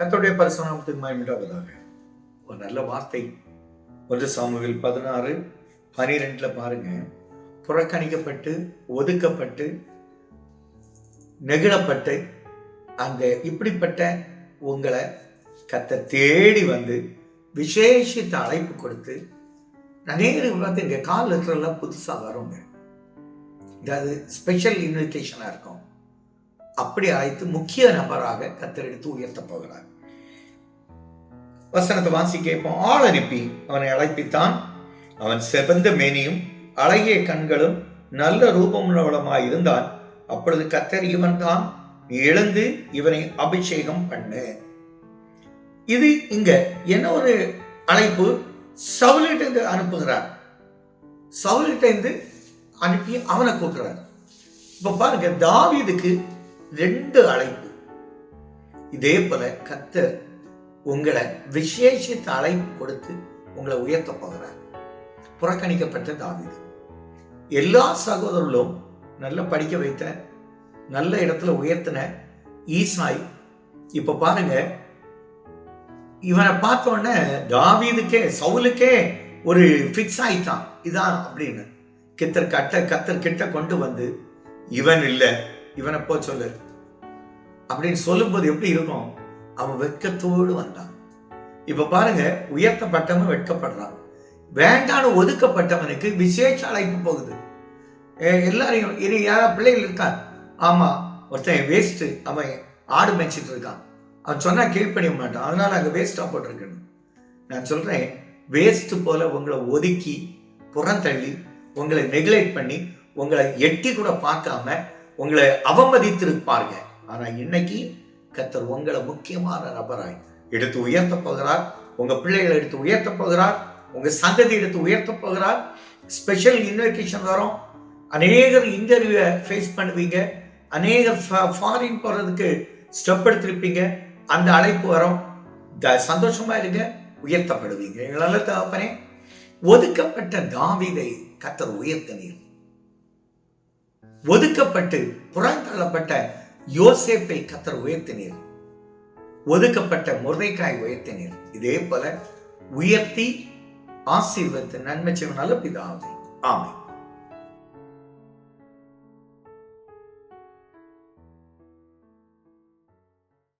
கர்த்தருடைய பரிசுத்த நாமத்துக்கு மகிமை உண்டாவதாக. ஒரு நல்ல வார்த்தை 1 சாமுவேல் 16:12 பாருங்க. புறக்கணிக்கப்பட்டு, ஒதுக்கப்பட்டு, நெகிழப்பட்டு, அந்த இப்படிப்பட்ட உங்களை கர்த்தர் தேடி வந்து விசேஷித்த அழைப்பு கொடுத்து, அநேகருக்கு பார்த்து இங்கே கால் லெட்டர்லாம் புதுசாக வருங்க. அது ஸ்பெஷல் இன்விடேஷனாக இருக்கும். அப்படி அழைத்து முக்கிய நபராக கர்த்தர் எடுத்து உயர்த்த போகிறார். வசனத்தை வாசி கேட்போம். ஆள் அனுப்பி அவனை அழைப்பித்தான். அவன் செவந்த மேனியும் அழகிய கண்களும் நல்ல ரூபமுள்ளவளமாய் இருந்தான். அப்பொழுது கர்த்தர் இவன் தான், நீ எழுந்து இவனை அபிஷேகம் பண்ணு. இது இங்க என்ன ஒரு அழைப்பு? சவுலிட்ட அனுப்புகிறார். சவுலிட்ட அனுப்பி அவனை கூட்டுறார். இப்ப பாருங்க, தாவீதுக்கு 2 அழைப்பு. இதே போல கர்த்தர் உங்களை விசேஷித்த அழைப்பு கொடுத்து உங்களை உயர்த்த போகிறார். புறக்கணிக்கப்பட்ட தாவீது, எல்லா சகோதரர்களும் நல்லா படிக்க வைத்த, நல்ல இடத்துல உயர்த்தின ஈசாய், இப்ப பாருங்க, இவனை பார்த்த உடனே தாவீதுக்கே சவுலுக்கே ஒரு பிக்ஸ் ஆயிட்டான், இதான் அப்படின்னு. கர்த்தர் கிட்ட கொண்டு வந்து, இவன் இல்லை, இவனை போ சொல்லு அப்படின்னு சொல்லும்போது எப்படி இருக்கும்? அவன் வெட்கத்தோடு வந்தான். இப்ப பாருங்க, உயர்த்தப்பட்டவன் வெட்கப்படுறான். வேண்டான்னு ஒதுக்கப்பட்டவனுக்கு விசேஷ அழைப்பு போகுது. எல்லாரையும் இனி யாரா பிள்ளைகள் இருக்கான், ஆமா ஒருத்தன் வேஸ்ட், அவன் ஆடு மேய்ச்சிட்டு இருக்கான், அவன் சொன்னா கீழ்ப்படிய மாட்டான், அதனால அங்க வேஸ்டா போட்டிருக்கணும். நான் சொல்றேன், வேஸ்ட் போல உங்களை ஒதுக்கி புறந்தள்ளி உங்களை நெக்லெக்ட் பண்ணி உங்களை எட்டி கூட பார்க்காம உங்களை அவமதித்திருப்பாருங்க. ஆனா இன்னைக்கு கர்த்தர் உங்களை முக்கியமான நபராய் எடுத்து உயர்த்த போகிறார். உங்க பிள்ளைகளை எடுத்து உயர்த்த போகிறார். உங்க சந்ததி எடுத்து உயர்த்த போகிறார். ஸ்பெஷல் இன்விடேஷன் வரும். அநேகர் இன்டர்வியூ ஃபேஸ் பண்ணுவீங்க. அநேகர் ஃபாரின் போறதுக்கு ஸ்டெப் எடுத்திருப்பீங்க. அந்த அழைப்பு வரும். சந்தோஷமா இருங்க, உயர்த்தப்படுவீங்க. எங்களால தகப்பனே, ஒதுக்கப்பட்ட தாவீதை கர்த்தர் உயர்த்தினீர். ஒதுக்கப்பட்டு புறந்தள்ளப்பட்ட யோசேப்பை கர்த்தர் உயர்த்தினீர். ஒதுக்கப்பட்ட மொர்தெகாய் உயர்த்தினீர். இதே போல உயர்த்தி ஆசீர்வதித்து நன்மை செய்வனால பிதாவே, ஆமென்.